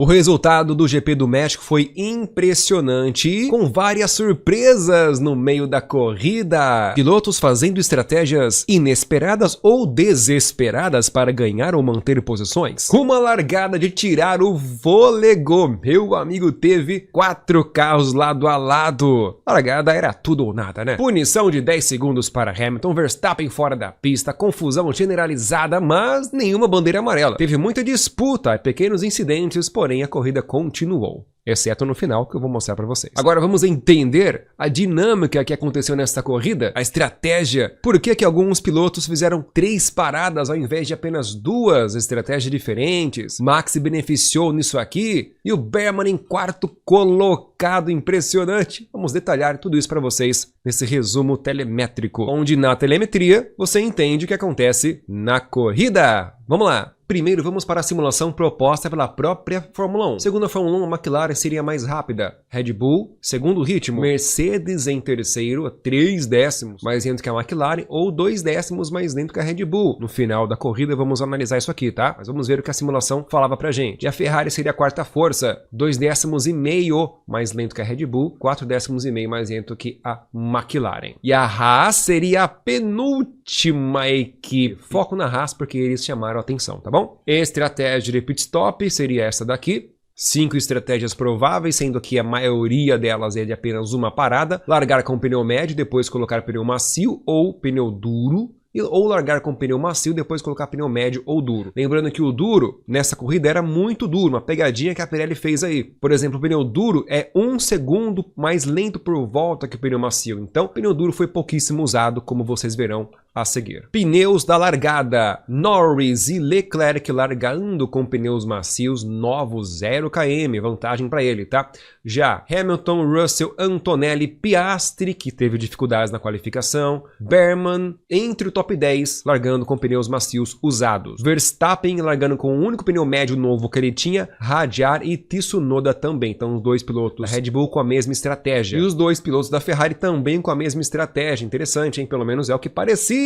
O resultado do GP do México foi impressionante, com várias surpresas no meio da corrida. Pilotos fazendo estratégias inesperadas ou desesperadas para ganhar ou manter posições. Uma largada de tirar o fôlego. Meu amigo, teve 4 carros lado a lado. A largada era tudo ou nada, né? Punição de 10 segundos para Hamilton, Verstappen fora da pista, confusão generalizada, mas nenhuma bandeira amarela. Teve muita disputa, pequenos incidentes, porém a corrida continuou, exceto no final, que eu vou mostrar para vocês. Agora vamos entender a dinâmica que aconteceu nesta corrida, a estratégia, por que alguns pilotos fizeram 3 paradas ao invés de apenas 2, estratégias diferentes. Max se beneficiou nisso aqui e o Berman em 4º colocado, impressionante. Vamos detalhar tudo isso para vocês nesse resumo telemétrico, onde na telemetria você entende o que acontece na corrida. Vamos lá! Primeiro, vamos para a simulação proposta pela própria Fórmula 1. Segundo a Fórmula 1, a McLaren seria mais rápida. Red Bull, segundo ritmo. Mercedes em terceiro, 3 décimos mais lento que a McLaren, ou 2 décimos mais lento que a Red Bull. No final da corrida, vamos analisar isso aqui, tá? Mas vamos ver o que a simulação falava pra gente. E a Ferrari seria a 4ª força, 2 décimos e meio mais lento que a Red Bull, 4 décimos e meio mais lento que a McLaren. E a Haas seria a penúltima equipe. Foco na Haas porque eles chamaram a atenção, tá bom? Estratégia de pit stop seria essa daqui. 5 estratégias prováveis, sendo que a maioria delas é de apenas uma parada. Largar com pneu médio, depois colocar pneu macio ou pneu duro. Ou largar com pneu macio, depois colocar pneu médio ou duro. Lembrando que o duro, nessa corrida, era muito duro, uma pegadinha que a Pirelli fez aí. Por exemplo, o pneu duro é 1 segundo mais lento por volta que o pneu macio. Então, o pneu duro foi pouquíssimo usado, como vocês verão a seguir. Pneus da largada. Norris e Leclerc largando com pneus macios novos, 0 km, vantagem para ele, tá? Já Hamilton, Russell, Antonelli, Piastri, que teve dificuldades na qualificação, Berman, entre o top 10, largando com pneus macios usados. Verstappen largando com o único pneu médio novo que ele tinha, Hadjar e Tsunoda também. Então os 2 pilotos da Red Bull com a mesma estratégia. E os 2 pilotos da Ferrari também com a mesma estratégia. Interessante, hein? Pelo menos é o que parecia.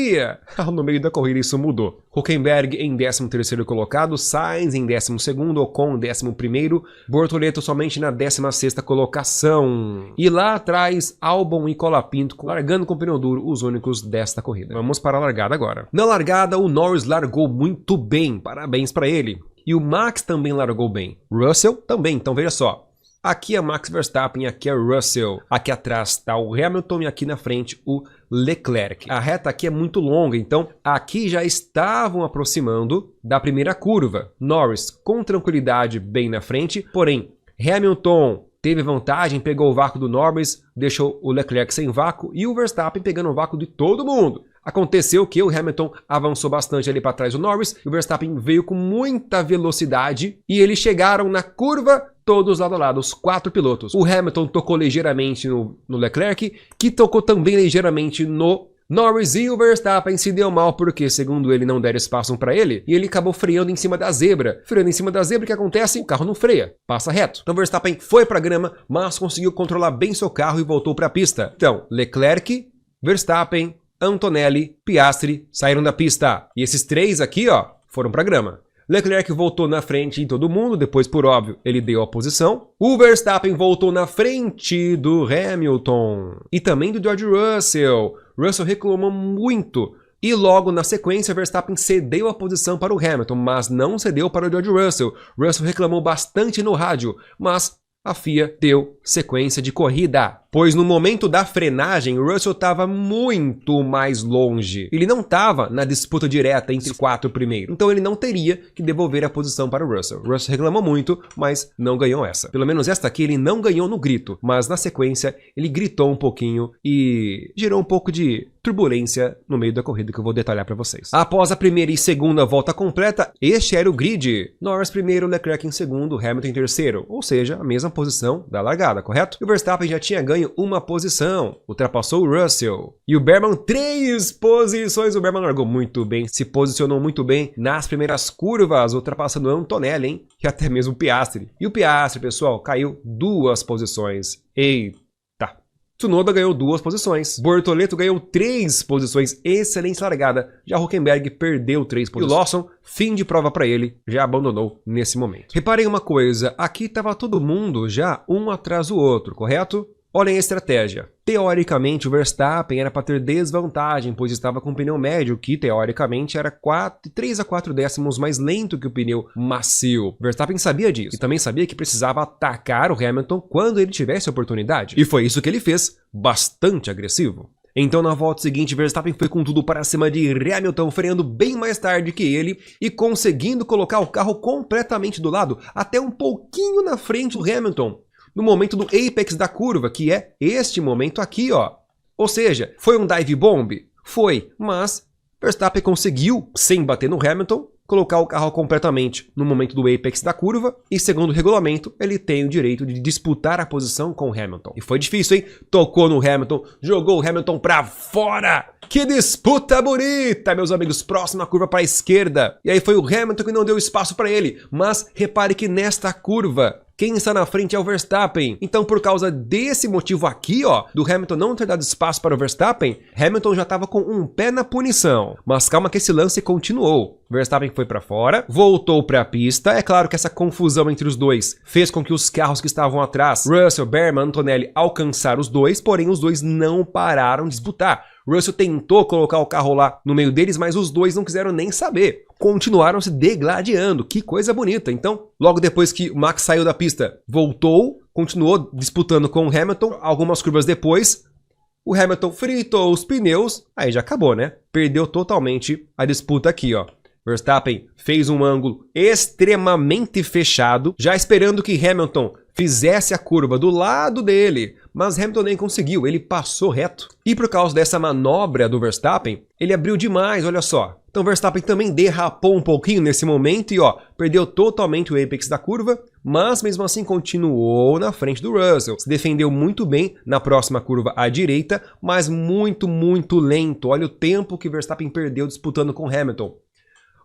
No meio da corrida isso mudou. Hülkenberg em 13º colocado, Sainz em 12º, Ocon em 11º, Bortoleto somente na 16ª colocação. E lá atrás, Albon e Colapinto largando com pneu duro, os únicos desta corrida. Vamos para a largada agora. Na largada, o Norris largou muito bem, parabéns para ele. E o Max também largou bem. Russell também, então veja só. Aqui é Max Verstappen, aqui é Russell. Aqui atrás está o Hamilton e aqui na frente o Leclerc. A reta aqui é muito longa, então aqui já estavam aproximando da primeira curva. Norris com tranquilidade bem na frente, porém Hamilton teve vantagem, pegou o vácuo do Norris, deixou o Leclerc sem vácuo e o Verstappen pegando o vácuo de todo mundo. Aconteceu que o Hamilton avançou bastante ali para trás do Norris, e o Verstappen veio com muita velocidade e eles chegaram na curva todos lado a lado, os 4 pilotos. O Hamilton tocou ligeiramente no Leclerc, que tocou também ligeiramente no Norris, e o Verstappen se deu mal porque, segundo ele, não deram espaço para ele, e ele acabou freando em cima da zebra. Freando em cima da zebra, o que acontece? O carro não freia, passa reto. Então o Verstappen foi para a grama, mas conseguiu controlar bem seu carro e voltou para a pista. Então, Leclerc, Verstappen, Antonelli, Piastri saíram da pista. E esses 3 aqui, ó, foram para a grama. Leclerc voltou na frente em todo mundo, depois, por óbvio, ele deu a posição. O Verstappen voltou na frente do Hamilton e também do George Russell. Russell reclamou muito. E logo na sequência, Verstappen cedeu a posição para o Hamilton, mas não cedeu para o George Russell. Russell reclamou bastante no rádio, mas a FIA deu sequência de corrida. Pois no momento da frenagem, o Russell estava muito mais longe. Ele não estava na disputa direta entre os 4 primeiros. Então ele não teria que devolver a posição para o Russell. O Russell reclamou muito, mas não ganhou essa. Pelo menos esta aqui ele não ganhou no grito. Mas na sequência ele gritou um pouquinho e gerou um pouco de turbulência no meio da corrida que eu vou detalhar para vocês. Após a primeira e segunda volta completa, este era o grid. Norris primeiro, Leclerc em segundo, Hamilton em terceiro. Ou seja, a mesma posição da largada, correto? E o Verstappen já tinha ganho uma posição, ultrapassou o Russell. E o Berman 3 posições, o Berman largou muito bem, se posicionou muito bem nas primeiras curvas, ultrapassando o Antonelli, hein? E até mesmo o Piastri. E o Piastri, pessoal, caiu 2 posições. Eita! Tsunoda ganhou 2 posições. Bortoleto ganhou 3 posições. Excelente largada. Já Hülkenberg perdeu 3 posições. E Lawson, fim de prova para ele, já abandonou nesse momento. Reparem uma coisa, aqui estava todo mundo já um atrás do outro, correto? Olhem a estratégia. Teoricamente, o Verstappen era para ter desvantagem, pois estava com um pneu médio, que teoricamente era 3 a 4 décimos mais lento que o pneu macio. Verstappen sabia disso e também sabia que precisava atacar o Hamilton quando ele tivesse a oportunidade. E foi isso que ele fez, bastante agressivo. Então na volta seguinte, Verstappen foi com tudo para cima de Hamilton, freando bem mais tarde que ele e conseguindo colocar o carro completamente do lado, até um pouquinho na frente do Hamilton, no momento do apex da curva, que é este momento aqui, ó. Ou seja, foi um dive bomb? Foi, mas Verstappen conseguiu, sem bater no Hamilton, colocar o carro completamente no momento do apex da curva e, segundo o regulamento, ele tem o direito de disputar a posição com o Hamilton. E foi difícil, hein? Tocou no Hamilton, jogou o Hamilton pra fora! Que disputa bonita, meus amigos! Próxima curva para a esquerda. E aí foi o Hamilton que não deu espaço para ele. Mas repare que nesta curva, quem está na frente é o Verstappen. Então, por causa desse motivo aqui, ó, do Hamilton não ter dado espaço para o Verstappen, Hamilton já estava com um pé na punição. Mas calma que esse lance continuou. Verstappen foi para fora, voltou para a pista. É claro que essa confusão entre os dois fez com que os carros que estavam atrás, Russell, Berman, Antonelli, alcançaram os dois, porém os dois não pararam de disputar. Russell tentou colocar o carro lá no meio deles, mas os dois não quiseram nem saber. Continuaram se degladiando, que coisa bonita. Então, logo depois que o Max saiu da pista, voltou, continuou disputando com o Hamilton. Algumas curvas depois, o Hamilton fritou os pneus, aí já acabou, né? Perdeu totalmente a disputa aqui, ó. Verstappen fez um ângulo extremamente fechado, já esperando que Hamilton fizesse a curva do lado dele, mas Hamilton nem conseguiu, ele passou reto. E por causa dessa manobra do Verstappen, ele abriu demais, olha só. Então Verstappen também derrapou um pouquinho nesse momento e ó, perdeu totalmente o apex da curva, mas mesmo assim continuou na frente do Russell. Se defendeu muito bem na próxima curva à direita, mas muito lento. Olha o tempo que Verstappen perdeu disputando com Hamilton.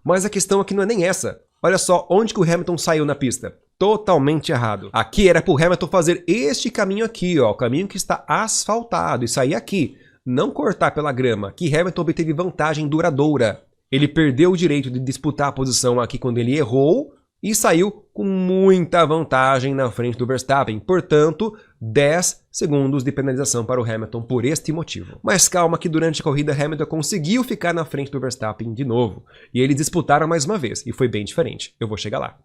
Mas a questão aqui não é nem essa. Olha só onde que o Hamilton saiu na pista. Totalmente errado. Aqui era para o Hamilton fazer este caminho aqui, ó, o caminho que está asfaltado, e sair aqui, não cortar pela grama, que Hamilton obteve vantagem duradoura. Ele perdeu o direito de disputar a posição aqui quando ele errou e saiu com muita vantagem na frente do Verstappen. Portanto, 10 segundos de penalização para o Hamilton por este motivo. Mas calma que durante a corrida Hamilton conseguiu ficar na frente do Verstappen de novo. E eles disputaram mais uma vez, e foi bem diferente. Eu vou chegar lá.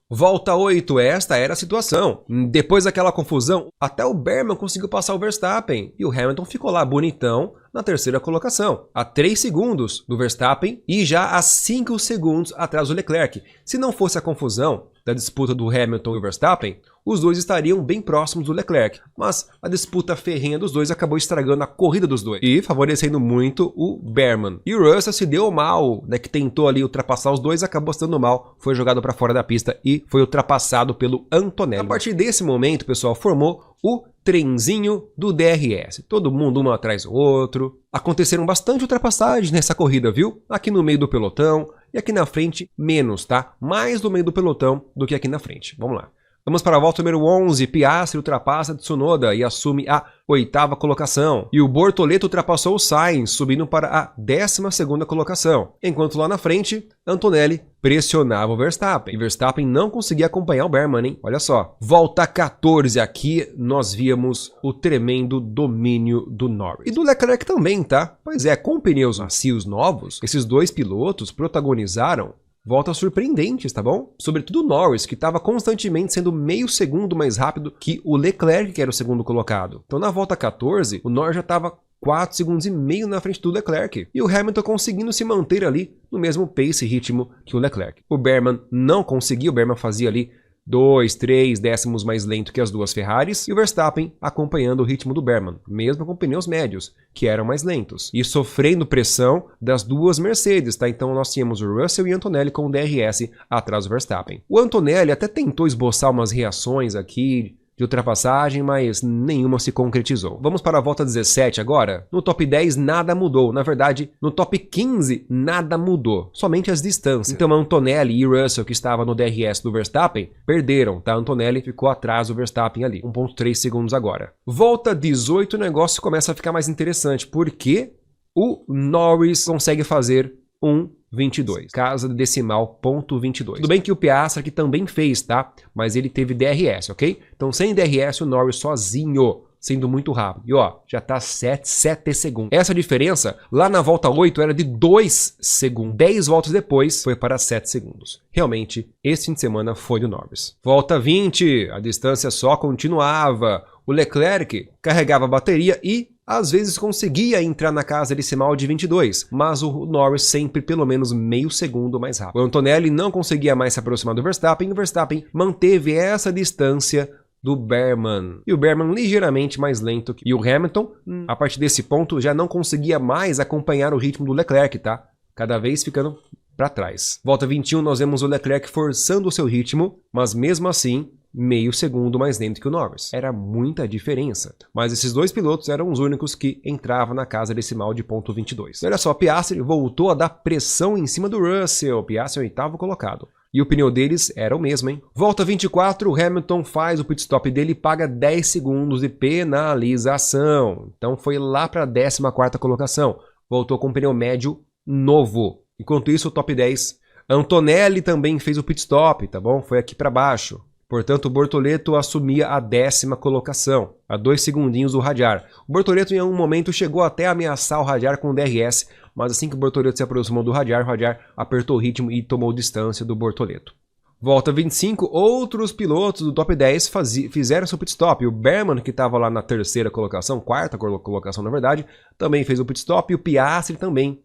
Volta 8, esta era a situação. Depois daquela confusão, até o Berman conseguiu passar o Verstappen e o Hamilton ficou lá bonitão na terceira colocação, a 3 segundos do Verstappen e já a 5 segundos atrás do Leclerc. Se não fosse a confusão da disputa do Hamilton e o Verstappen, os dois estariam bem próximos do Leclerc, mas a disputa ferrenha dos dois acabou estragando a corrida dos dois e favorecendo muito o Berman. E o Russell se deu mal, né, que tentou ali ultrapassar os dois, acabou se dando mal, foi jogado para fora da pista e foi ultrapassado pelo Antonelli. A partir desse momento, pessoal, formou o trenzinho do DRS. Todo mundo um atrás do outro. Aconteceram bastante ultrapassagens nessa corrida, viu? Aqui no meio do pelotão e aqui na frente menos, tá? Mais no meio do pelotão do que aqui na frente. Vamos lá. Vamos para a volta número 11, Piastri ultrapassa Tsunoda e assume a 8ª colocação. E o Bortoleto ultrapassou o Sainz, subindo para a 12ª colocação. Enquanto lá na frente, Antonelli pressionava o Verstappen. E Verstappen não conseguia acompanhar o Berman, hein? Olha só. Volta 14, aqui nós víamos o tremendo domínio do Norris. E do Leclerc também, tá? Pois é, com pneus macios novos, esses dois pilotos protagonizaram voltas surpreendentes, tá bom? Sobretudo o Norris, que estava constantemente sendo meio segundo mais rápido que o Leclerc, que era o segundo colocado. Então na volta 14, o Norris já estava 4 segundos e meio na frente do Leclerc. E o Hamilton conseguindo se manter ali no mesmo pace e ritmo que o Leclerc. O Berman não conseguia, o Berman fazia ali 2, 3 décimos mais lento que as duas Ferraris, e o Verstappen acompanhando o ritmo do Berman, mesmo com pneus médios, que eram mais lentos, e sofrendo pressão das duas Mercedes, tá? Então nós tínhamos o Russell e o Antonelli com o DRS atrás do Verstappen. O Antonelli até tentou esboçar umas reações aqui, de ultrapassagem, mas nenhuma se concretizou. Vamos para a volta 17 agora. No top 10 nada mudou. Na verdade, no top 15 nada mudou. Somente as distâncias. Então Antonelli e Russell, que estava no DRS do Verstappen, perderam, tá? Antonelli ficou atrás do Verstappen ali. 1.3 segundos agora. Volta 18, o negócio começa a ficar mais interessante, porque o Norris consegue fazer 1.22, casa decimal, ponto 22. Tudo bem que o Piastri aqui também fez, tá? Mas ele teve DRS, ok? Então sem DRS o Norris sozinho, sendo muito rápido. E ó, já tá 7 segundos. Essa diferença, lá na volta 8, era de 2 segundos. 10 voltas depois, foi para 7 segundos. Realmente, esse fim de semana foi do Norris. Volta 20, a distância só continuava. O Leclerc carregava a bateria e às vezes conseguia entrar na casa decimal de 22, mas o Norris sempre pelo menos meio segundo mais rápido. O Antonelli não conseguia mais se aproximar do Verstappen e o Verstappen manteve essa distância do Berman. E o Berman ligeiramente mais lento que... E o Hamilton, a partir desse ponto, já não conseguia mais acompanhar o ritmo do Leclerc, tá? Cada vez ficando para trás. Volta 21, nós vemos o Leclerc forçando o seu ritmo, mas mesmo assim, meio segundo mais lento que o Norris. Era muita diferença. Mas esses dois pilotos eram os únicos que entravam na casa decimal de ponto 22. Olha só, Piastri voltou a dar pressão em cima do Russell. Piastri é o oitavo colocado. E o pneu deles era o mesmo, hein? Volta 24, o Hamilton faz o pit stop dele e paga 10 segundos de penalização. Então foi lá para a 14ª colocação. Voltou com pneu médio novo. Enquanto isso, o top 10, Antonelli também fez o pit stop, tá bom? Foi aqui para baixo. Portanto, o Bortoleto assumia a 10ª colocação, a 2 segundinhos do Hadjar. O Bortoleto em um momento chegou até a ameaçar o Hadjar com o DRS, mas assim que o Bortoleto se aproximou do Hadjar, o Hadjar apertou o ritmo e tomou distância do Bortoleto. Volta 25, outros pilotos do top 10 fizeram seu pit stop. O Berman, que estava lá na 3ª colocação, 4ª colocação na verdade, também fez o pit stop e o Piastri também.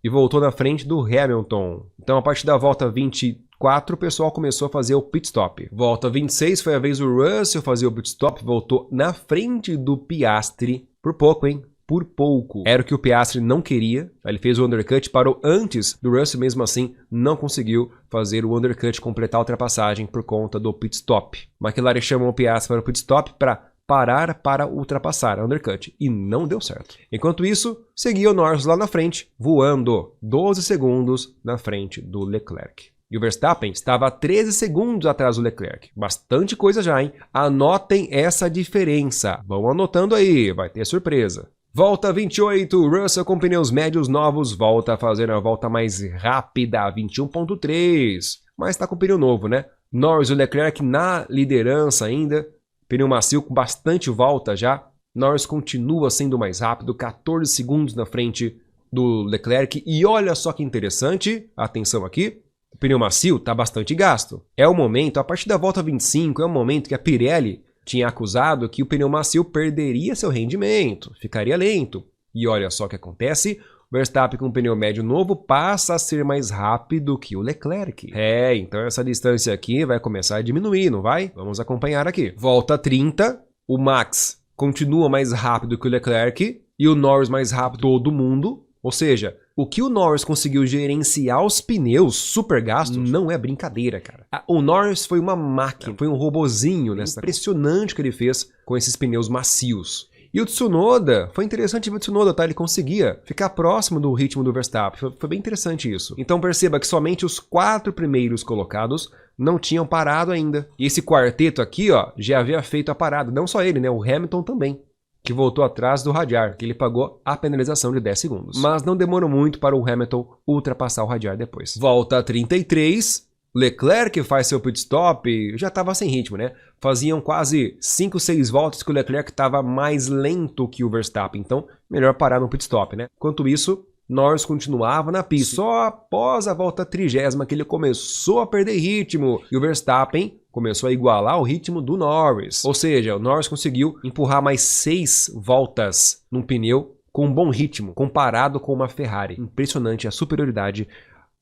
E voltou na frente do Hamilton. Então, a partir da volta 24, o pessoal começou a fazer o pit stop. Volta 26, foi a vez do Russell fazer o pit stop, voltou na frente do Piastri. Por pouco, hein? Por pouco. Era o que o Piastri não queria. Ele fez o undercut, parou antes do Russell, mesmo assim, não conseguiu fazer o undercut, completar a ultrapassagem por conta do pit stop. McLaren chamou o Piastri para o pit stop para parar para ultrapassar a undercut, e não deu certo. Enquanto isso, seguia o Norris lá na frente, voando 12 segundos na frente do Leclerc. E o Verstappen estava a 13 segundos atrás do Leclerc. Bastante coisa já, hein? Anotem essa diferença. Vão anotando aí, vai ter surpresa. Volta 28, Russell com pneus médios novos volta a fazer a volta mais rápida, 21.3. Mas está com pneu novo, né? Norris e Leclerc na liderança ainda. Pneu macio com bastante volta já. Norris continua sendo mais rápido, 14 segundos na frente do Leclerc. E olha só que interessante, atenção aqui, o pneu macio está bastante gasto. É o momento, a partir da volta 25, é o momento que a Pirelli tinha acusado que o pneu macio perderia seu rendimento, ficaria lento. E olha só o que acontece, o Verstappen com pneu médio novo passa a ser mais rápido que o Leclerc. Então essa distância aqui vai começar a diminuir, não vai? Vamos acompanhar aqui. Volta 30, o Max continua mais rápido que o Leclerc e o Norris mais rápido todo mundo. Ou seja, o que o Norris conseguiu gerenciar os pneus super gastos não é brincadeira, cara. O Norris foi uma máquina, foi um robozinho nessa. Impressionante o que ele fez com esses pneus macios. E o Tsunoda, foi interessante ver o Tsunoda, tá? Ele conseguia ficar próximo do ritmo do Verstappen. Foi bem interessante isso. Então perceba que somente os 4 primeiros colocados não tinham parado ainda. E esse quarteto aqui, ó, já havia feito a parada. Não só ele, né? O Hamilton também, que voltou atrás do Hadjar, que ele pagou a penalização de 10 segundos. Mas não demorou muito para o Hamilton ultrapassar o Hadjar depois. Volta 33, Leclerc faz seu pit stop, já estava sem ritmo, né? Faziam quase 5, 6 voltas que o Leclerc estava mais lento que o Verstappen, então melhor parar no pit stop, né? Enquanto isso, Norris continuava na pista. Só após a volta 30ª que ele começou a perder ritmo e o Verstappen começou a igualar o ritmo do Norris. Ou seja, o Norris conseguiu empurrar mais 6 voltas num pneu com um bom ritmo, comparado com uma Ferrari. Impressionante a superioridade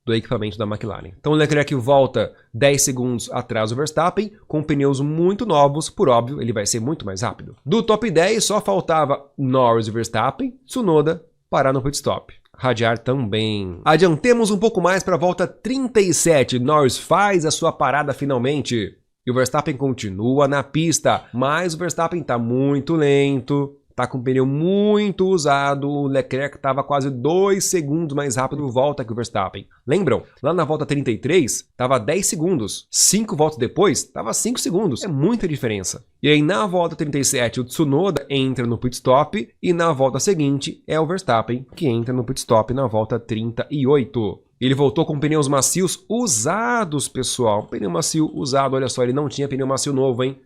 do equipamento da McLaren. Então o Leclerc volta 10 segundos atrás do Verstappen, com pneus muito novos, por óbvio, ele vai ser muito mais rápido. Do top 10 só faltava Norris e Verstappen, Tsunoda parar no pit stop. Hadjar também. Adiantemos um pouco mais para a volta 37, Norris faz a sua parada finalmente. E o Verstappen continua na pista, mas o Verstappen está muito lento, tá com o pneu muito usado, o Leclerc estava quase 2 segundos mais rápido de volta que o Verstappen. Lembram? Lá na volta 33, estava 10 segundos. 5 voltas depois, estava 5 segundos. É muita diferença. E aí na volta 37, o Tsunoda entra no pit stop e na volta seguinte é o Verstappen que entra no pit stop na volta 38. Ele voltou com pneus macios usados, pessoal. Pneu macio usado, olha só, ele não tinha pneu macio novo, hein?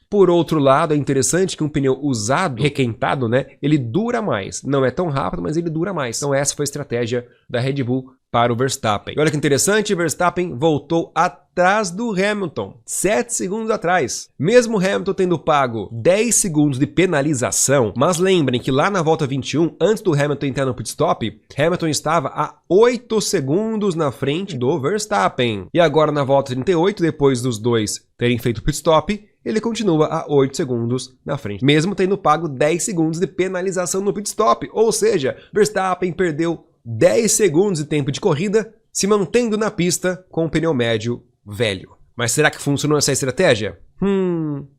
Por outro lado, é interessante que um pneu usado, requentado, né? Ele dura mais. Não é tão rápido, mas ele dura mais. Então essa foi a estratégia da Red Bull para o Verstappen. E olha que interessante, Verstappen voltou atrás do Hamilton, 7 segundos atrás. Mesmo Hamilton tendo pago 10 segundos de penalização, mas lembrem que lá na volta 21, antes do Hamilton entrar no pit stop, Hamilton estava a 8 segundos na frente do Verstappen. E agora na volta 38, depois dos dois terem feito o pit stop, ele continua a 8 segundos na frente, mesmo tendo pago 10 segundos de penalização no pit stop. Ou seja, Verstappen perdeu 10 segundos de tempo de corrida, se mantendo na pista com o pneu médio velho. Mas será que funcionou essa estratégia?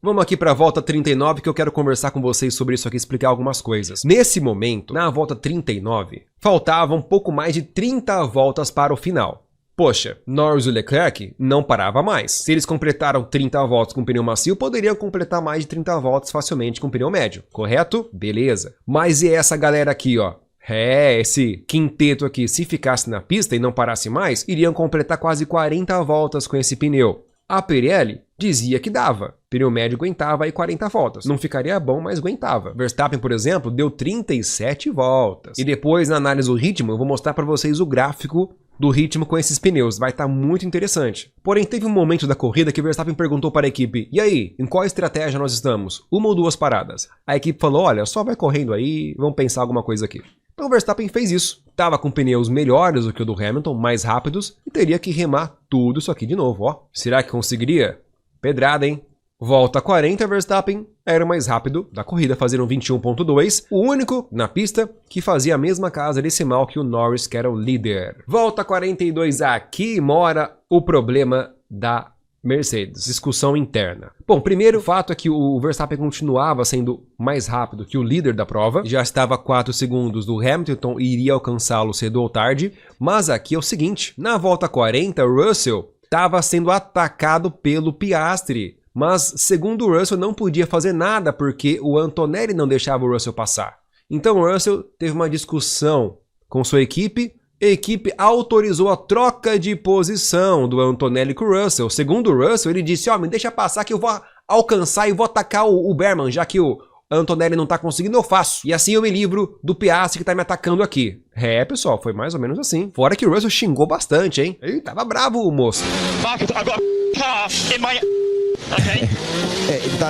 Vamos aqui para a volta 39 que eu quero conversar com vocês sobre isso aqui e explicar algumas coisas. Nesse momento, na volta 39, faltavam um pouco mais de 30 voltas para o final. Poxa, Norris e Leclerc não parava mais. Se eles completaram 30 voltas com pneu macio, poderiam completar mais de 30 voltas facilmente com pneu médio, correto? Beleza. Mas e essa galera aqui, ó? Esse quinteto aqui, se ficasse na pista e não parasse mais, iriam completar quase 40 voltas com esse pneu. A Pirelli dizia que dava. Pneu médio aguentava aí 40 voltas. Não ficaria bom, mas aguentava. Verstappen, por exemplo, deu 37 voltas. E depois, na análise do ritmo, eu vou mostrar para vocês o gráfico do ritmo com esses pneus. Vai estar muito interessante. Porém, teve um momento da corrida que Verstappen perguntou para a equipe: e aí, em qual estratégia nós estamos? Uma ou duas paradas? A equipe falou: olha, só vai correndo aí, vamos pensar alguma coisa aqui. Então o Verstappen fez isso. Tava com pneus melhores do que o do Hamilton, mais rápidos, e teria que remar tudo isso aqui de novo, ó. Será que conseguiria? Pedrada, hein? Volta 40, Verstappen era o mais rápido da corrida, fazendo 21.2, o único na pista que fazia a mesma casa decimal que o Norris, que era o líder. Volta 42, aqui mora o problema da Mercedes, discussão interna. Bom, primeiro, o fato é que o Verstappen continuava sendo mais rápido que o líder da prova, já estava a 4 segundos do Hamilton, então iria alcançá-lo cedo ou tarde, mas aqui é o seguinte, na volta 40, o Russell estava sendo atacado pelo Piastri, mas segundo o Russell não podia fazer nada porque o Antonelli não deixava o Russell passar. Então o Russell teve uma discussão com sua equipe, a equipe autorizou a troca de posição do Antonelli com o Russell. Segundo o Russell, ele disse: ó, me deixa passar que eu vou alcançar e vou atacar o Berman, já que o Antonelli não tá conseguindo, eu faço. E assim eu me livro do Piastri que tá me atacando aqui. É, pessoal, foi mais ou menos assim. Fora que o Russell xingou bastante, hein? Ele tava bravo, o moço. Marcus, I got a car in my... Okay.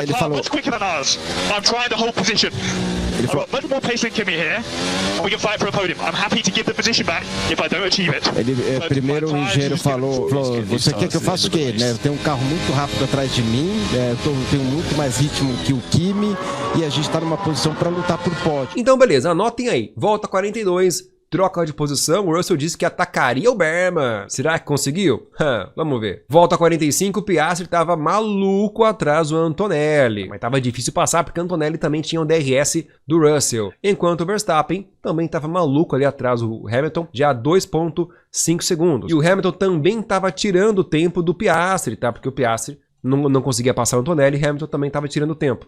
Ele falou. Much quicker than ours. I'm trying to hold position. Ele I've falou. got much more pace than Kimi here. We can fight for a podium. I'm happy to give the position back if I don't achieve it. Primeiro o engenheiro falou, você quer que eu faça o quê? Né? Eu tenho um carro muito rápido atrás de mim, tenho muito mais ritmo que o Kimi e a gente está numa posição para lutar por pódio. Então beleza, anotem aí. Volta 42, troca de posição, o Russell disse que atacaria o Berman. Será que conseguiu? Vamos ver. Volta 45, o Piastri estava maluco atrás do Antonelli. Mas estava difícil passar porque o Antonelli também tinha o DRS do Russell. Enquanto o Verstappen também estava maluco ali atrás do Hamilton, já a 2.5 segundos. E o Hamilton também estava tirando o tempo do Piastri, tá? Porque o Piastri não conseguia passar o Antonelli e Hamilton também estava tirando o tempo.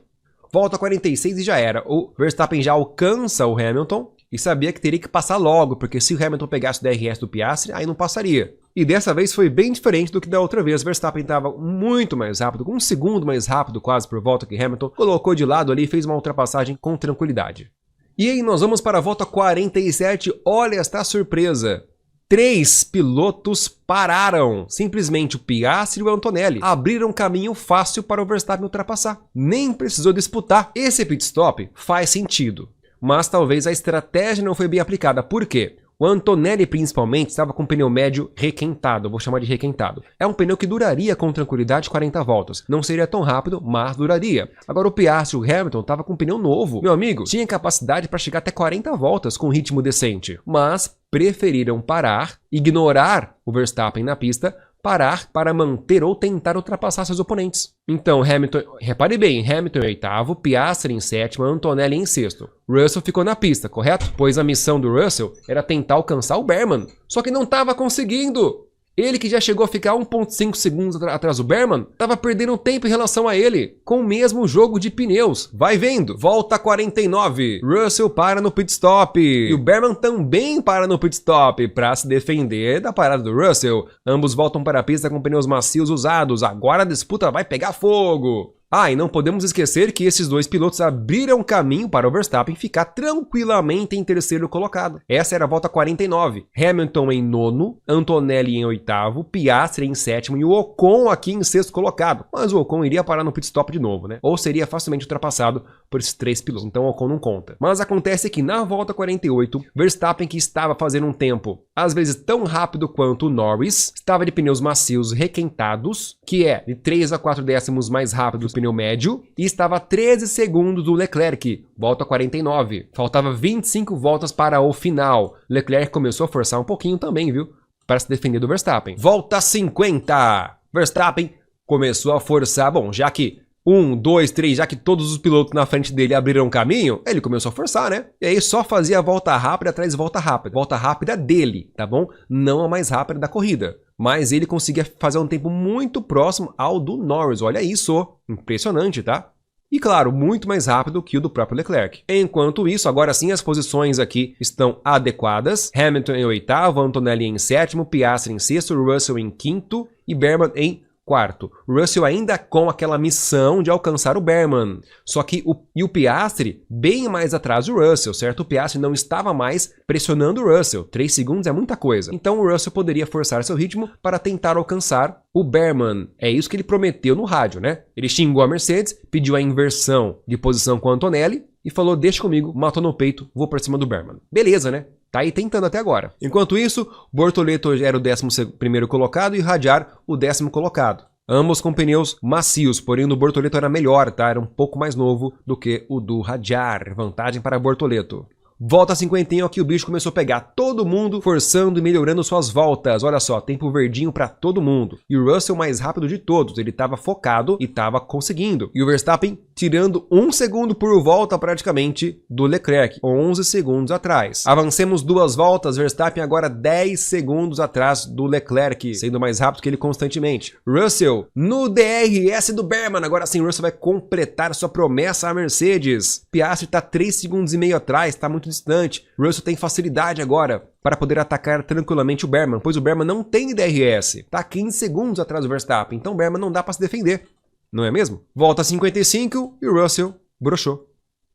Volta 46 e já era. O Verstappen já alcança o Hamilton e sabia que teria que passar logo, porque se o Hamilton pegasse o DRS do Piastri, aí não passaria. E dessa vez foi bem diferente do que da outra vez. Verstappen estava muito mais rápido, com um segundo mais rápido quase por volta que Hamilton, colocou de lado ali e fez uma ultrapassagem com tranquilidade. E aí nós vamos para a volta 47, olha esta surpresa. 3 pilotos pararam. Simplesmente o Piastri e o Antonelli abriram caminho fácil para o Verstappen ultrapassar. Nem precisou disputar. Esse pit stop faz sentido. Mas talvez a estratégia não foi bem aplicada. Por quê? O Antonelli principalmente estava com um pneu médio requentado, eu vou chamar de requentado. É um pneu que duraria com tranquilidade 40 voltas. Não seria tão rápido, mas duraria. Agora o Piastri e o Hamilton estavam com um pneu novo. Meu amigo, tinha capacidade para chegar até 40 voltas com ritmo decente. Mas preferiram parar, ignorar o Verstappen na pista, parar para manter ou tentar ultrapassar seus oponentes. Então, Hamilton, repare bem, Hamilton em 8º, Piastri em 7º, Antonelli em 6º. Russell ficou na pista, correto? Pois a missão do Russell era tentar alcançar o Berman, só que não estava conseguindo. Ele que já chegou a ficar 1,5 segundos atrás do Berman, estava perdendo tempo em relação a ele, com o mesmo jogo de pneus. Vai vendo, volta 49, Russell para no pit stop, e o Berman também para no pit stop, para se defender da parada do Russell. Ambos voltam para a pista com pneus macios usados, agora a disputa vai pegar fogo. Ah, e não podemos esquecer que esses dois pilotos abriram caminho para o Verstappen ficar tranquilamente em 3º colocado. Essa era a volta 49. Hamilton em 9º, Antonelli em 8º, Piastri em 7º e o Ocon aqui em 6º colocado. Mas o Ocon iria parar no pit stop de novo, né? Ou seria facilmente ultrapassado por esses 3 pilotos, então o Ocon não conta. Mas acontece que na volta 48, Verstappen, que estava fazendo um tempo às vezes tão rápido quanto o Norris, estava de pneus macios requentados, que é de 3 a 4 décimos mais rápido do pneu médio, e estava a 13 segundos do Leclerc, volta 49. Faltava 25 voltas para o final. Leclerc começou a forçar um pouquinho também, viu? Para se defender do Verstappen. Volta 50. Verstappen começou a forçar, bom, já que 1, 2, 3, já que todos os pilotos na frente dele abriram caminho, ele começou a forçar, né? E aí só fazia a volta rápida atrás de volta rápida. Volta rápida dele, tá bom? Não a mais rápida da corrida. Mas ele conseguia fazer um tempo muito próximo ao do Norris. Olha isso, impressionante, tá? E claro, muito mais rápido que o do próprio Leclerc. Enquanto isso, agora sim as posições aqui estão adequadas. Hamilton em 8º, Antonelli em 7º, Piastri em 6º, Russell em 5º e Berman em 4º. Russell ainda com aquela missão de alcançar o Berman. Só que o Piastri bem mais atrás do Russell, certo? O Piastri não estava mais pressionando o Russell. 3 segundos é muita coisa. Então o Russell poderia forçar seu ritmo para tentar alcançar o Berman. É isso que ele prometeu no rádio, né? Ele xingou a Mercedes, pediu a inversão de posição com o Antonelli e falou, deixa comigo, matou no peito, vou para cima do Berman. Beleza, né? Tá aí tentando até agora. Enquanto isso, Bortoleto era o 11º colocado e Hadjar o 10º colocado. Ambos com pneus macios, porém o do Bortoleto era melhor, tá? Era um pouco mais novo do que o do Hadjar. Vantagem para Bortoleto. Volta 51 aqui, o bicho começou a pegar todo mundo, forçando e melhorando suas voltas. Olha só, tempo verdinho para todo mundo. E o Russell mais rápido de todos, ele estava focado e estava conseguindo. E o Verstappen tirando 1 segundo por volta praticamente do Leclerc, 11 segundos atrás. Avancemos 2 voltas, Verstappen agora 10 segundos atrás do Leclerc, sendo mais rápido que ele constantemente. Russell no DRS do Berman, agora sim Russell vai completar sua promessa à Mercedes. Piastri está 3,5 segundos atrás, está muito distante. Russell tem facilidade agora para poder atacar tranquilamente o Berman, pois o Berman não tem DRS. Está 15 segundos atrás do Verstappen, então o Berman não dá para se defender. Não é mesmo? Volta 55 e o Russell broxou.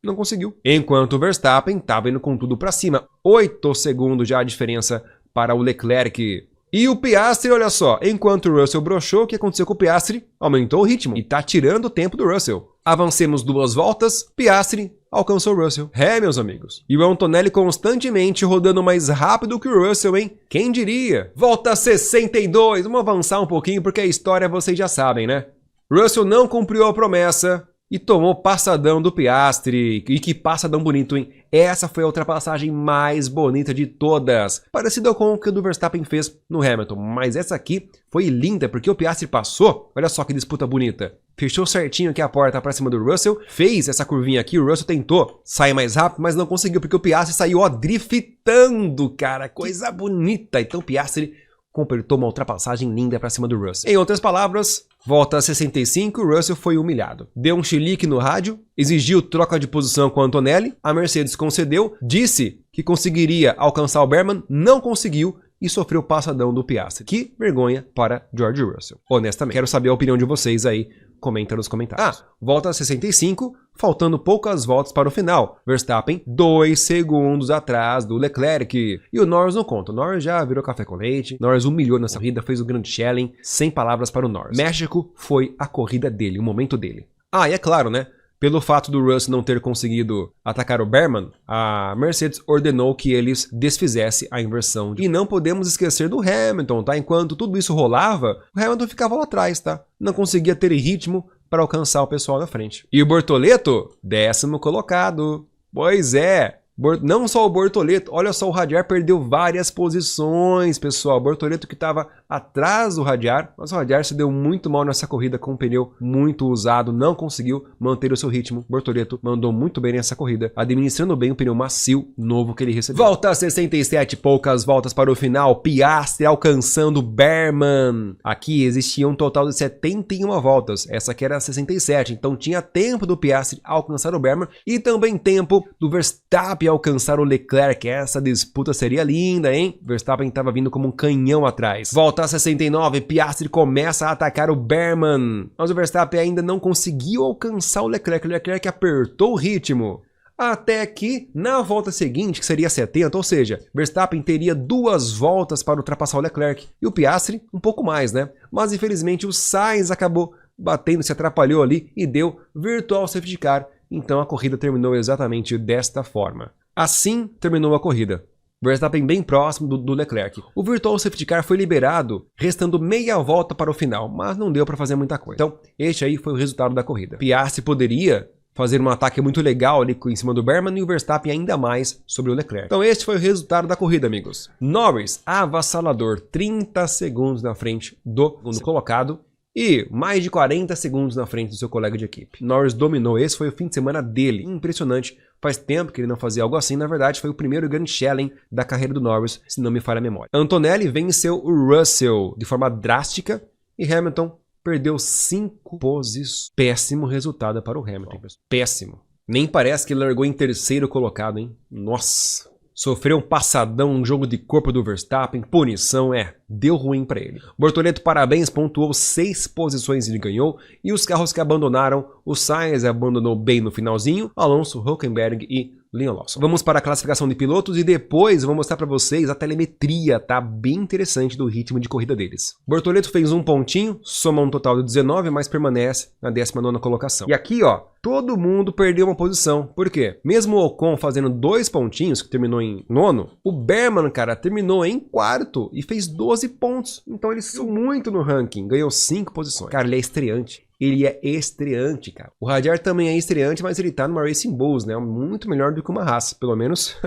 Não conseguiu. Enquanto o Verstappen estava indo com tudo para cima. 8 segundos já a diferença para o Leclerc. E o Piastri, olha só, enquanto o Russell broxou, o que aconteceu com o Piastri? Aumentou o ritmo e está tirando o tempo do Russell. Avancemos 2 voltas, Piastri alcançou o Russell. É, meus amigos. E o Antonelli constantemente rodando mais rápido que o Russell, hein? Quem diria? Volta 62, vamos avançar um pouquinho porque a história vocês já sabem, né? Russell não cumpriu a promessa e tomou passadão do Piastri. E que passadão bonito, hein? Essa foi a ultrapassagem mais bonita de todas. Parecida com o que o do Verstappen fez no Hamilton. Mas essa aqui foi linda porque o Piastri passou. Olha só que disputa bonita. Fechou certinho aqui a porta para cima do Russell. Fez essa curvinha aqui. O Russell tentou sair mais rápido, mas não conseguiu porque o Piastri saiu, ó, driftando, cara. Coisa bonita. Então o Piastri completou uma ultrapassagem linda para cima do Russell. Em outras palavras, volta 65, o Russell foi humilhado. Deu um chilique no rádio, exigiu troca de posição com o Antonelli, a Mercedes concedeu, disse que conseguiria alcançar o Berman, não conseguiu e sofreu passadão do Piastri. Que vergonha para George Russell. Honestamente, quero saber a opinião de vocês aí. Comenta nos comentários. Volta 65, faltando poucas voltas para o final. Verstappen 2 segundos atrás do Leclerc. E o Norris não conta. O Norris já virou café com leite. Norris humilhou nessa corrida, fez um grande challenge. Sem palavras para o Norris. México foi a corrida dele, o momento dele. Ah, e é claro, né? Pelo fato do Russell não ter conseguido atacar o Berman, a Mercedes ordenou que eles desfizessem a inversão. E não podemos esquecer do Hamilton, tá? Enquanto tudo isso rolava, o Hamilton ficava lá atrás, tá? Não conseguia ter ritmo para alcançar o pessoal da frente. E o Bortoleto, 10º colocado. Pois é, Não só o Bortoleto, olha só, o Hadjar perdeu várias posições, pessoal. O Bortoleto que estava atrás do Hadjar, mas o Hadjar se deu muito mal nessa corrida com um pneu muito usado, não conseguiu manter o seu ritmo. O Bortoleto mandou muito bem nessa corrida, administrando bem o pneu macio novo que ele recebeu. Volta 67, poucas voltas para o final, Piastri alcançando Berman. Aqui existia um total de 71 voltas, essa aqui era 67, então tinha tempo do Piastri alcançar o Berman e também tempo do Verstappen alcançar o Leclerc. Essa disputa seria linda, hein? Verstappen estava vindo como um canhão atrás. Volta a 69, Piastri começa a atacar o Berman, mas o Verstappen ainda não conseguiu alcançar o Leclerc. O Leclerc apertou o ritmo. Até que, na volta seguinte, que seria 70, ou seja, Verstappen teria 2 voltas para ultrapassar o Leclerc e o Piastri um pouco mais, né? Mas infelizmente o Sainz acabou batendo, se atrapalhou ali e deu virtual safety car. Então a corrida terminou exatamente desta forma. Assim terminou a corrida. Verstappen bem próximo do Leclerc. O virtual safety car foi liberado, restando meia volta para o final, mas não deu para fazer muita coisa. Então, este aí foi o resultado da corrida. Piastri poderia fazer um ataque muito legal ali em cima do Berman e o Verstappen ainda mais sobre o Leclerc. Então este foi o resultado da corrida, amigos. Norris, avassalador, 30 segundos na frente do segundo colocado e mais de 40 segundos na frente do seu colega de equipe. Norris dominou, esse foi o fim de semana dele, impressionante. Faz tempo que ele não fazia algo assim, na verdade foi o primeiro grande challenge da carreira do Norris, se não me falha a memória. Antonelli venceu o Russell de forma drástica e Hamilton perdeu 5 posições. Péssimo resultado para o Hamilton, pessoal. Péssimo. Nem parece que ele largou em terceiro colocado, hein? Nossa. Sofreu um passadão, um jogo de corpo do Verstappen, punição, deu ruim para ele. Bortoleto, parabéns, pontuou 6 posições e ele ganhou. E os carros que abandonaram, o Sainz abandonou bem no finalzinho, Alonso, Hülkenberg e Liam Lawson. Vamos para a classificação de pilotos e depois eu vou mostrar para vocês a telemetria, tá? Bem interessante do ritmo de corrida deles. Bortoleto fez um pontinho, soma um total de 19, mas permanece na 19ª colocação. E aqui, ó, todo mundo perdeu uma posição. Por quê? Mesmo o Ocon fazendo 2 pontinhos, que terminou em 9º, o Berman, cara, terminou em 4º e fez 12 pontos. Então ele subiu muito no ranking, ganhou 5 posições. Cara, ele é estreante. Ele é estreante, cara. O Hadjar também é estreante, mas ele tá numa Racing Bulls, né? Muito melhor do que uma Haas, pelo menos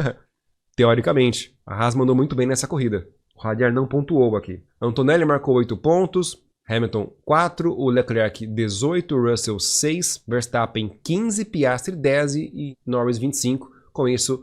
teoricamente. A Haas mandou muito bem nessa corrida. O Hadjar não pontuou aqui. Antonelli marcou 8 pontos, Hamilton 4, o Leclerc 18, Russell 6, Verstappen 15, Piastri 10 e Norris 25. Com isso,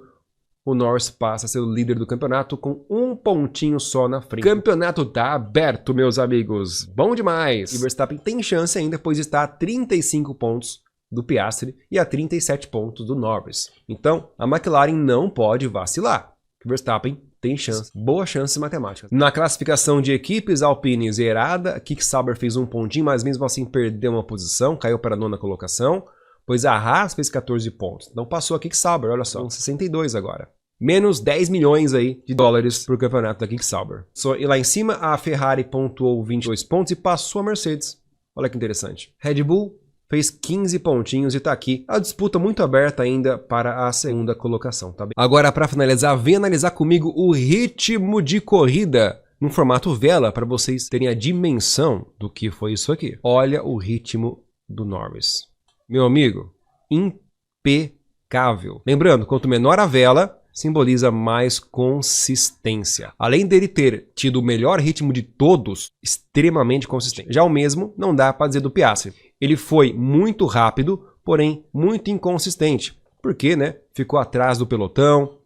o Norris passa a ser o líder do campeonato com 1 pontinho só na frente. O campeonato tá aberto, meus amigos. Bom demais! E Verstappen tem chance ainda, pois está a 35 pontos do Piastri e a 37 pontos do Norris. Então, a McLaren não pode vacilar. O Verstappen tem chance, boas chances matemáticas. Na classificação de equipes, Alpine zerada, Kik Sauber fez 1 pontinho, mas mesmo assim perdeu uma posição, caiu para a 9ª colocação. Pois a Haas fez 14 pontos. Então passou a Kik Sauber, olha só, 62 agora. Menos 10 milhões aí de dólares para o campeonato da Kik Sauber. E lá em cima, a Ferrari pontuou 22 pontos e passou a Mercedes. Olha que interessante. Red Bull fez 15 pontinhos e está aqui. A disputa muito aberta ainda para a 2ª colocação, tá bem? Agora, para finalizar, vem analisar comigo o ritmo de corrida no formato vela, para vocês terem a dimensão do que foi isso aqui. Olha o ritmo do Norris. Meu amigo, impecável. Lembrando, quanto menor a vela, simboliza mais consistência. Além dele ter tido o melhor ritmo de todos, extremamente consistente. Já o mesmo não dá para dizer do Piastri. Ele foi muito rápido, porém muito inconsistente. Porque, né, ficou atrás do pelotão,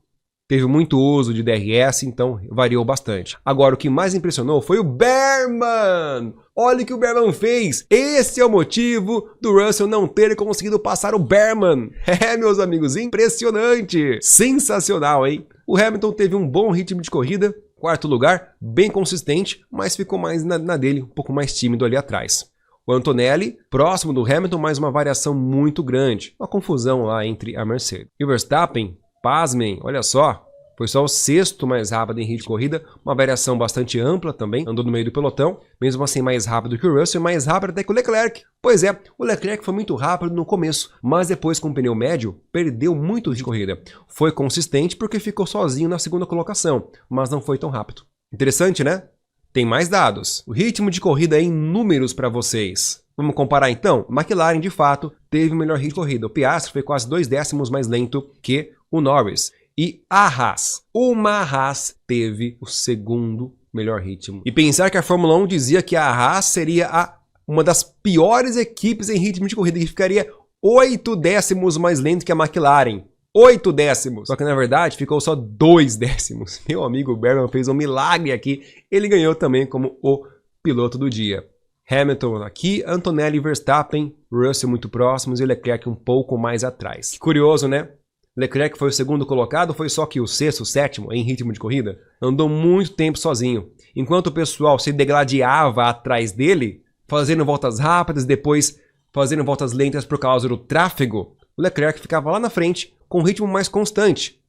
teve muito uso de DRS, então variou bastante. Agora, o que mais impressionou foi o Berman! Olha o que o Berman fez! Esse é o motivo do Russell não ter conseguido passar o Berman. Meus amigos, impressionante! Sensacional, hein? O Hamilton teve um bom ritmo de corrida, 4º lugar, bem consistente, mas ficou mais na dele, um pouco mais tímido ali atrás. O Antonelli, próximo do Hamilton, mas uma variação muito grande. Uma confusão lá entre a Mercedes. E o Verstappen, pasmem, olha só, foi só o 6º mais rápido em ritmo de corrida, uma variação bastante ampla também, andou no meio do pelotão, mesmo assim mais rápido que o Russell, mais rápido até que o Leclerc. Pois é, o Leclerc foi muito rápido no começo, mas depois com o pneu médio, perdeu muito de corrida. Foi consistente porque ficou sozinho na 2ª colocação, mas não foi tão rápido. Interessante, né? Tem mais dados. O ritmo de corrida é em números para vocês. Vamos comparar então? McLaren, de fato, teve o melhor ritmo de corrida. O Piastri foi quase 2 décimos mais lento que o Norris. e a Haas. Uma Haas teve o segundo melhor ritmo. E pensar que a Fórmula 1 dizia que a Haas seria uma das piores equipes em ritmo de corrida, que ficaria 8 décimos mais lento que a McLaren. 8 décimos. Só que na verdade ficou só 2 décimos. Meu amigo Berman fez um milagre aqui. Ele ganhou também como o piloto do dia. Hamilton aqui, Antonelli e Verstappen, Russell muito próximos e Leclerc um pouco mais atrás. Que curioso, né? Leclerc foi o segundo colocado, foi só que o sexto, o sétimo em ritmo de corrida. Andou muito tempo sozinho. Enquanto o pessoal se degladiava atrás dele, fazendo voltas rápidas, depois fazendo voltas lentas por causa do tráfego, o Leclerc ficava lá na frente com um ritmo mais constante.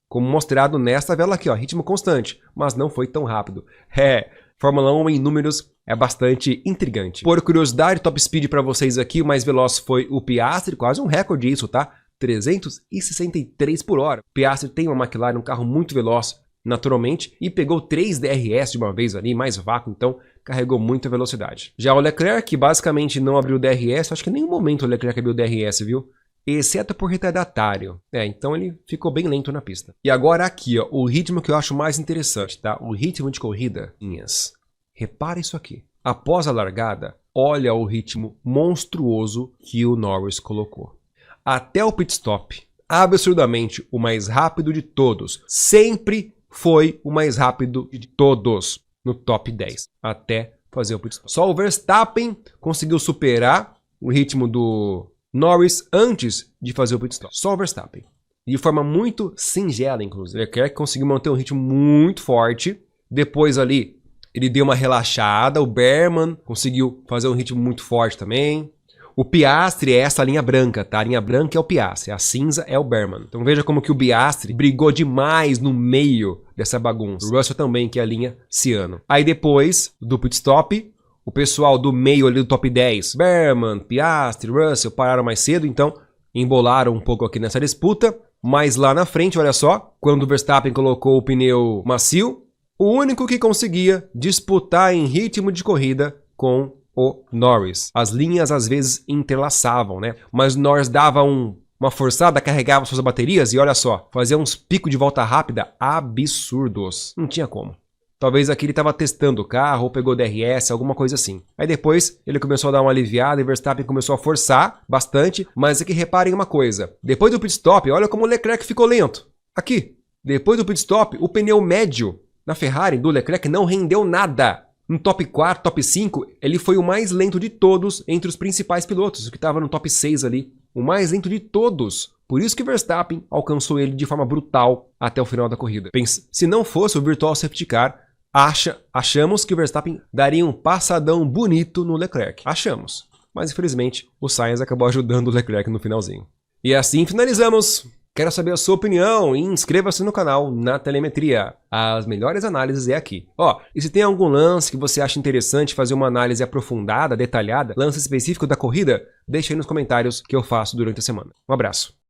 Como mostrado nesta vela aqui, ó, ritmo constante, mas não foi tão rápido. Fórmula 1 em números é bastante intrigante. Por curiosidade, top speed para vocês aqui, o mais veloz foi o Piastri, quase um recorde isso, tá? 363 por hora. O Piastri tem uma McLaren, um carro muito veloz, naturalmente, e pegou 3 DRS de uma vez ali, mais vácuo, então carregou muita velocidade. Já o Leclerc, basicamente não abriu DRS, acho que em nenhum momento o Leclerc abriu DRS, viu? Exceto por retardatário. Então ele ficou bem lento na pista. E agora aqui, ó, o ritmo que eu acho mais interessante, tá? O ritmo de corrida. Repara isso aqui. Após a largada, olha o ritmo monstruoso que o Norris colocou. Até o pit stop, absurdamente o mais rápido de todos. Sempre foi o mais rápido de todos no top 10. Até fazer o pit stop. Só o Verstappen conseguiu superar o ritmo do Norris antes de fazer o pit stop. Só o Verstappen. De forma muito singela, inclusive. Leclerc conseguiu manter um ritmo muito forte. Depois ali, ele deu uma relaxada. O Berman conseguiu fazer um ritmo muito forte também. O Piastri é essa linha branca, tá? A linha branca é o Piastri, a cinza é o Berman. Então veja como que o Piastri brigou demais no meio dessa bagunça. O Russell também, que é a linha ciano. Aí depois do pit stop, o pessoal do meio ali do top 10, Berman, Piastri, Russell, pararam mais cedo, então embolaram um pouco aqui nessa disputa. Mas lá na frente, olha só, quando o Verstappen colocou o pneu macio, o único que conseguia disputar em ritmo de corrida com o Norris. As linhas às vezes entrelaçavam, né? Mas o Norris dava uma forçada, carregava suas baterias e olha só, fazia uns picos de volta rápida absurdos. Não tinha como. Talvez aqui ele estava testando o carro ou pegou DRS, alguma coisa assim. Aí depois ele começou a dar uma aliviada e Verstappen começou a forçar bastante. Mas aqui reparem uma coisa. Depois do pit stop, olha como o Leclerc ficou lento. Aqui. Depois do pit stop, o pneu médio na Ferrari do Leclerc não rendeu nada. No top 4, top 5, ele foi o mais lento de todos entre os principais pilotos, o que estava no top 6 ali. O mais lento de todos. Por isso que Verstappen alcançou ele de forma brutal até o final da corrida. Se não fosse o Virtual Safety Car, achamos que o Verstappen daria um passadão bonito no Leclerc. Achamos. Mas infelizmente o Sainz acabou ajudando o Leclerc no finalzinho. E assim finalizamos. Quero saber a sua opinião e inscreva-se no canal na Telemetria. As melhores análises é aqui. E se tem algum lance que você acha interessante fazer uma análise aprofundada, detalhada, lance específico da corrida, deixa aí nos comentários que eu faço durante a semana. Um abraço.